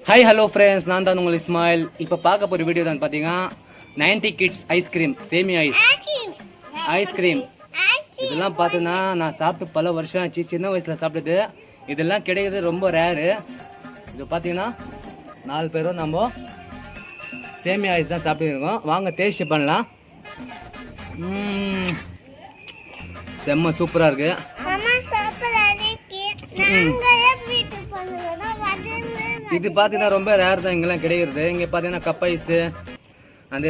Hi hello friends, நான் தான் உங்கள் இஸ்மாயில். இப்போ பார்க்க போகிற வீடியோ தான் பார்த்தீங்கன்னா 90 கிட்ஸ் ஐஸ்கிரீம், சேமியா ஐஸ்கிரீம். இதெல்லாம் பார்த்தீங்கன்னா நான் சாப்பிட்டு பல வருஷம் ஆச்சு. சின்ன வயசில் சாப்பிட்டது. இதெல்லாம் கிடைக்கிறது ரொம்ப ரேரு. இது பார்த்தீங்கன்னா 4 பேரும் நம்ம சேமியா ஐஸ் தான் சாப்பிட்டுருக்கோம். வாங்க டேஸ்ட் பண்ணலாம். செம்ம சூப்பராக இருக்குது. இது பார்த்தீங்கன்னா ரொம்ப ரேர் தான் இங்கெல்லாம் கிடைக்கிறது. இங்கே பார்த்தீங்கன்னா கப் ஐஸு, அந்த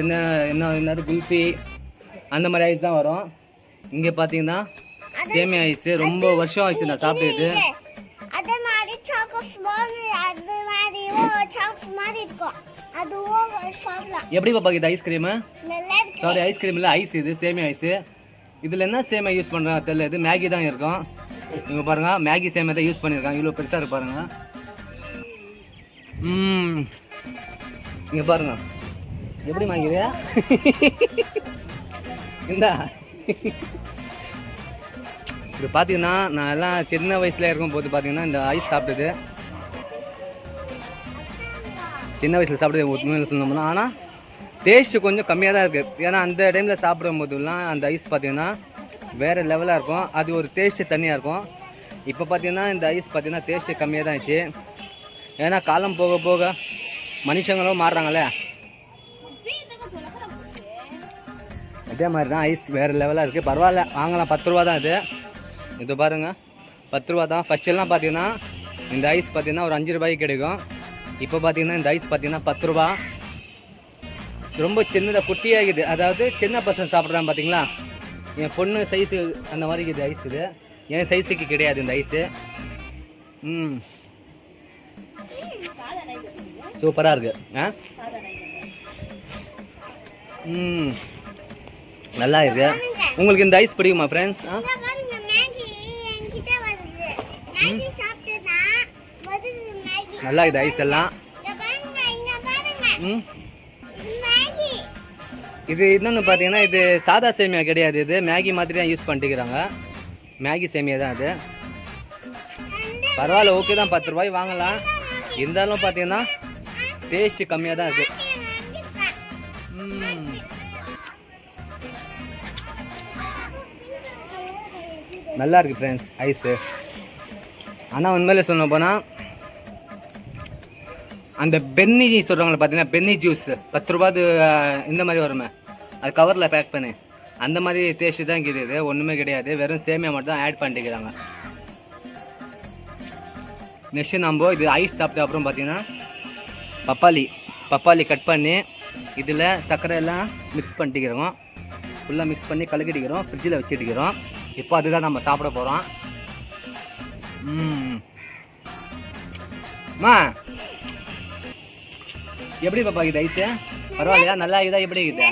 என்னது குல்ஃபி, அந்த மாதிரி ஐஸ் தான் வரும். இங்கே பார்த்தீங்கன்னா சேமியா ஐஸு ரொம்ப வருஷம் ஆயிடுச்சு நான் சாப்பிட்டது. எப்படி பாப்பா இது ஐஸ்கிரீமு? சாரி, ஐஸ்கிரீம் இல்லை, ஐஸ். இது சேமியா ஐஸு. இதில் என்ன சேமியா யூஸ் பண்ணுறாங்க தெரியல. இது மேகி தான் இருக்கும். இங்கே பாருங்க, மேகி சேமியா தான் யூஸ் பண்ணியிருக்காங்க. இவ்வளோ பெருசாக இருக்கு பாருங்க. இங்கே பாருங்க எப்படி வாங்கிது இந்தா. இது பார்த்தீங்கன்னா நான் எல்லாம் சின்ன வயசில் இருக்கும் போது பார்த்தீங்கன்னா இந்த ஐஸ் சாப்பிட்டது. சின்ன வயசில் சாப்பிட்டது உண்மையில சொல்லணும்னா, ஆனால் டேஸ்ட்டு கொஞ்சம் கம்மியாக தான் இருக்குது. ஏன்னா அந்த டைமில் சாப்பிடும் போதுலாம் அந்த ஐஸ் பார்த்தீங்கன்னா வேறு லெவலாக இருக்கும். அது ஒரு டேஸ்ட்டு தனியாக இருக்கும். இப்போ பார்த்தீங்கன்னா இந்த ஐஸ் பார்த்தீங்கன்னா டேஸ்ட்டு கம்மியாக தான் ஆச்சு. ஏன்னா காலம் போக போக மனுஷங்களும் மாறுறாங்களே, அதே மாதிரி தான் ஐஸ் வேறு லெவலாக இருக்குது. பரவாயில்ல, வாங்கலாம். 10 ரூபா தான் இது. இது பாருங்கள், 10 ரூபா தான். ஃபஸ்ட்டெல்லாம் பார்த்தீங்கன்னா இந்த ஐஸ் பார்த்தீங்கன்னா ஒரு 5 ரூபாய்க்கு கிடைக்கும். இப்போ பார்த்தீங்கன்னா இந்த ஐஸ் பார்த்தீங்கன்னா 10 ரூபா. ரொம்ப சின்னதாக குட்டியாகுது. அதாவது சின்ன பசங்க சாப்பிட்றாங்க பார்த்தீங்களா, என் பொண்ணு சைஸு அந்த மாதிரி இது ஐஸ். இது என் சைஸுக்கு கிடையாது இந்த ஐஸு. சூப்பராக இருக்கு. நல்லா இருக்கு. உங்களுக்கு இந்த ஐஸ் பிடிக்குமா ஃப்ரெண்ட்ஸ்? நல்லா இது ஐஸ் எல்லாம். இது இன்னொன்று பார்த்தீங்கன்னா இது சாதா சேமியா கிடையாது. இது மேகி மாதிரி தான் யூஸ் பண்ணிட்டுக்கிறாங்க. மேகி சேமியா தான் அது. பரவாயில்ல, ஓகே தான். 10 ரூபாய் வாங்கலாம். இருந்தாலும் பார்த்தீங்கன்னா டேஸ்ட்டு கம்மியாக தான் இருக்குது. நல்லா இருக்குது ஃப்ரெண்ட்ஸ் ஐஸு. ஆனால் உண்மையிலே சொல்ல போனால் அந்த பென்னி சொல்கிறாங்களே பார்த்தீங்கன்னா, பென்னி ஜூஸ் 10 ரூபாது இந்த மாதிரி வருமே, அது கவரில் பேக் பண்ணி அந்த மாதிரி டேஸ்ட்டு தான் இருக்குது. இது ஒன்றுமே கிடையாது. வெறும் சேமியா மட்டும் தான் ஆட் பண்ணிட்டுக்கிறாங்க. நெக்ஸ்ட்டு நம்ம இது ஐஸ் சாப்பிட்ட அப்புறம் பார்த்தீங்கன்னா பப்பாளி கட் பண்ணி இதில் சர்க்கரை எல்லாம் மிக்ஸ் பண்ணிட்டுக்கிறோம். ஃபுல்லாக மிக்ஸ் பண்ணி கலக்கிட்டுக்கிறோம், ஃப்ரிட்ஜில் வச்சுட்டுக்கிறோம். இப்போ அதுதான் நம்ம சாப்பிட போகிறோம். எப்படி பாப்பா இது ஐஸு? பரவாயில்லையா? நல்லா இருக்குதா? எப்படி இருக்குது?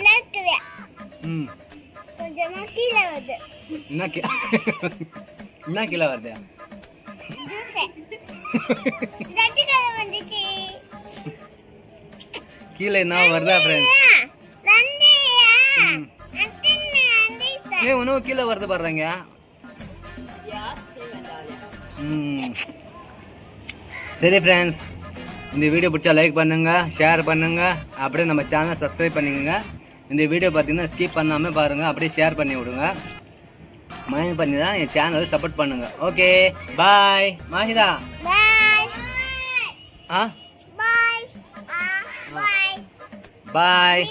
என்ன கீழே வருது? கீழே என்ன வருதா ஃப்ரெண்ட்ஸ்? உணவு கீழே வருது பாருங்க. சரி ஃப்ரெண்ட்ஸ், இந்த வீடியோ பிடிச்சா லைக் பண்ணுங்க, ஷேர் பண்ணுங்க, அப்படியே நம்ம சேனலை சப்ஸ்கிரைப் பண்ணிக்கோங்க. இந்த வீடியோ பார்த்தீங்கன்னா ஸ்கிப் பண்ணாமல் பாருங்கள், அப்படியே ஷேர் பண்ணி விடுங்க. மயம் பண்ணி தான் என் சேனலை சப்போர்ட் பண்ணுங்க. ஓகே, பாய். மாஹிதா பாய்.